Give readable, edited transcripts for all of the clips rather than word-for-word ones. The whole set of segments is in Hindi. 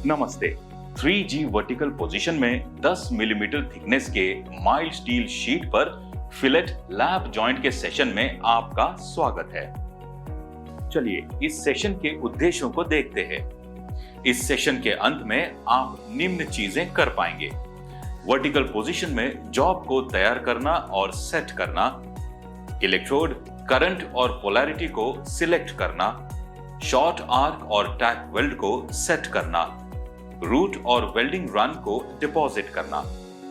नमस्ते। 3G वर्टिकल पोजीशन में 10 मिलीमीटर थिकनेस के माइल्ड स्टील शीट पर फिलेट लैप जॉइंट के सेशन में आपका स्वागत है। चलिए इस सेशन के उद्देश्यों को देखते हैं। इस सेशन के अंत में आप निम्न चीजें कर पाएंगे: वर्टिकल पोजीशन में जॉब को तैयार करना और सेट करना, इलेक्ट्रोड, करंट और पोलैरिटी को सिलेक्ट करना, शॉर्ट आर्क और टैक वेल्ड को सेट करना, रूट और वेल्डिंग रन को डिपॉजिट करना,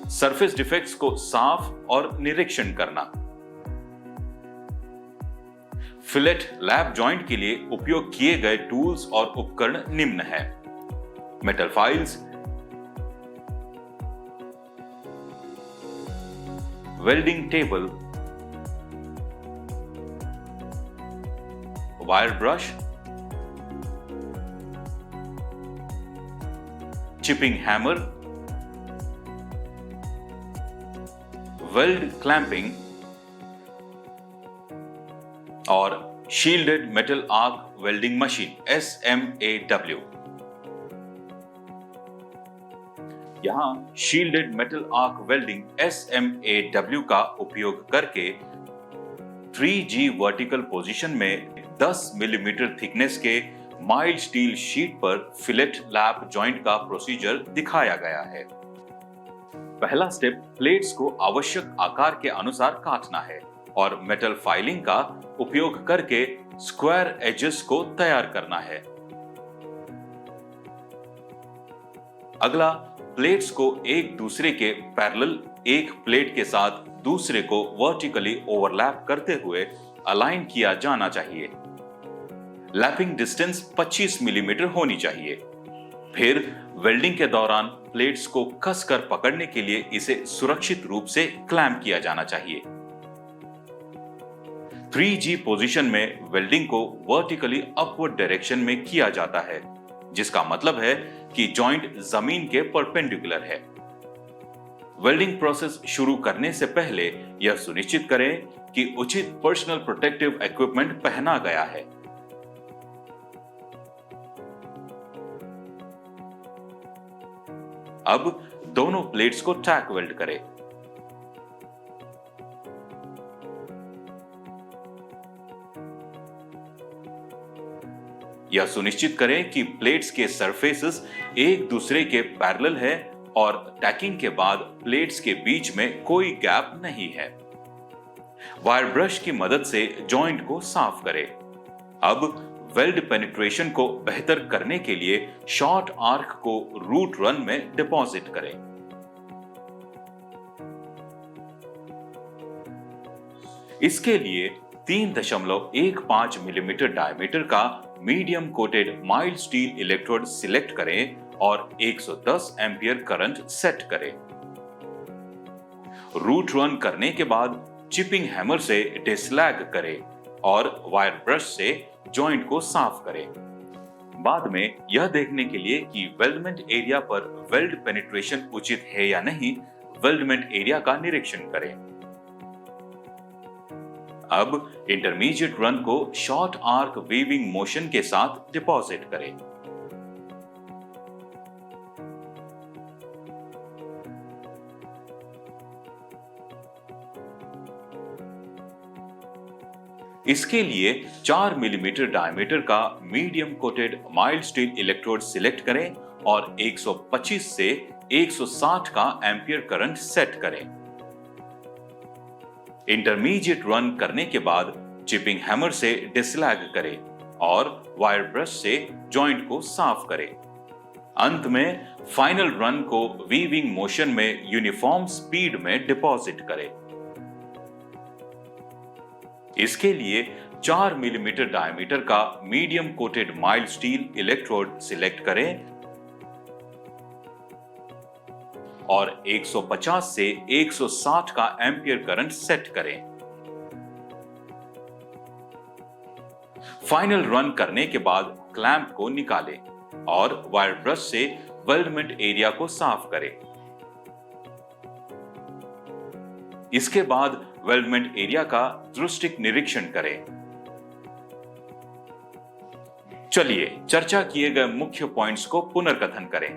सरफेस डिफेक्ट्स को साफ और निरीक्षण करना। फिलेट लैप जॉइंट के लिए उपयोग किए गए टूल्स और उपकरण निम्न हैं: metal files, welding table, wire brush, chipping hammer, weld clamping और shielded metal arc welding machine SMAW। यहां shielded metal arc welding SMAW का उपयोग करके 3G वर्टिकल पोजीशन में 10 मिलीमीटर थिकनेस के माइल्ड स्टील शीट पर फिलेट लैप जॉइंट का प्रोसीजर दिखाया गया है। पहला स्टेप, प्लेट्स को आवश्यक आकार के अनुसार काटना है और मेटल फाइलिंग का उपयोग करके स्क्वायर एजेस को तैयार करना है। अगला, प्लेट्स को एक दूसरे के पैरेलल एक प्लेट के साथ दूसरे को वर्टिकली ओवरलैप करते हुए अलाइन किया जाना चाहिए। लैपिंग डिस्टेंस 25 मिलीमीटर होनी चाहिए। फिर वेल्डिंग के दौरान प्लेट्स को कसकर पकड़ने के लिए इसे सुरक्षित रूप से क्लैंप किया जाना चाहिए। 3G पोजीशन में वेल्डिंग को वर्टिकली अपवर्ड डायरेक्शन में किया जाता है, जिसका मतलब है कि जॉइंट जमीन के परपेंडिकुलर है। वेल्डिंग प्रोसेस शुरू करने से पहले यह सुनिश्चित करें कि उचित पर्सनल प्रोटेक्टिव इक्विपमेंट पहना गया है। अब दोनों प्लेट्स को टैक वेल्ड करें। यह सुनिश्चित करें कि प्लेट्स के सरफेसेस एक दूसरे के पैरेलल है और टैकिंग के बाद प्लेट्स के बीच में कोई गैप नहीं है। वायर ब्रश की मदद से जॉइंट को साफ करें। अब वेल्ड पेनिट्रेशन को बेहतर करने के लिए शॉर्ट आर्क को रूट रन में डिपॉजिट करें। इसके लिए 3.15 मिलीमीटर डायमीटर का medium coated mild steel electrode select करें और 110 एम्पियर करंट सेट करें। रूट रन करने के बाद चिपिंग हैमर से डिसलैग करें और वायर ब्रश से जॉइंट को साफ करें। बाद में यह देखने के लिए कि वेल्डमेंट एरिया पर वेल्ड पेनिट्रेशन उचित है या नहीं, वेल्डमेंट एरिया का निरीक्षण करें। अब इंटरमीडिएट रन को शॉर्ट आर्क वीविंग मोशन के साथ डिपॉजिट करें। इसके लिए 4 मिलीमीटर डायमीटर का medium coated mild steel electrode select करें और 125 से 160 का एम्पियर करंट सेट करें। इंटरमीडिएट रन करने के बाद चिपिंग हैमर से डिसलैग करें और वायर ब्रश से जॉइंट को साफ करें। अंत में फाइनल रन को वीविंग मोशन में यूनिफॉर्म स्पीड में डिपॉजिट करें। इसके लिए 4 मिलीमीटर डायमीटर का medium coated mild steel electrode select करें और 150 से 160 का एम्पियर करंट सेट करें। फाइनल रन करने के बाद क्लैंप को निकालें और वायर ब्रश से वेल्डमेंट एरिया को साफ करें। इसके बाद वेल्डमेंट एरिया का दृष्टिक निरीक्षण करें। चलिए चर्चा किए गए मुख्य पॉइंट्स को पुनर्कथन करें।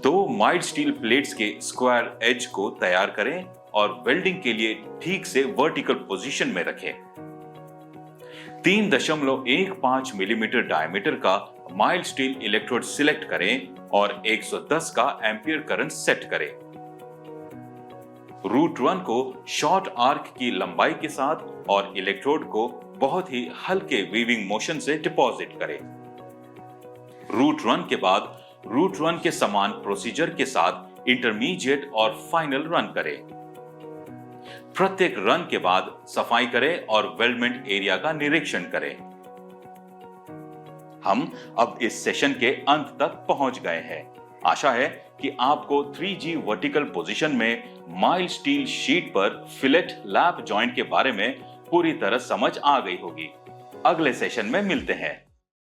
2 माइल्ड स्टील प्लेट्स के स्क्वायर एज को तैयार करें और वेल्डिंग के लिए ठीक से वर्टिकल पोजीशन में रखें। 3.15 मिलीमीटर डायमीटर का माइल्ड स्टील इलेक्ट्रोड सिलेक्ट करें और 110 का एम्पियर करंट सेट करें। रूट 1 को शॉर्ट आर्क की लंबाई के साथ और इलेक्ट्रोड को बहुत ही हल्के वीविंग मोशन से डिपॉजिट करें। रूट 1 के बाद रूट 1 के समान प्रोसीजर के साथ इंटरमीडिएट और फाइनल रन करें। प्रत्येक रन के बाद सफाई करें और वेल्डमेंट एरिया का निरीक्षण करें। हम अब इस सेशन के अंत तक पहुंच गए हैं। आशा है कि आपको 3G वर्टिकल पोजीशन में माइल्ड स्टील शीट पर फिलेट लैप जॉइंट के बारे में पूरी तरह समझ आ गई होगी। अगले सेशन में मिलते हैं।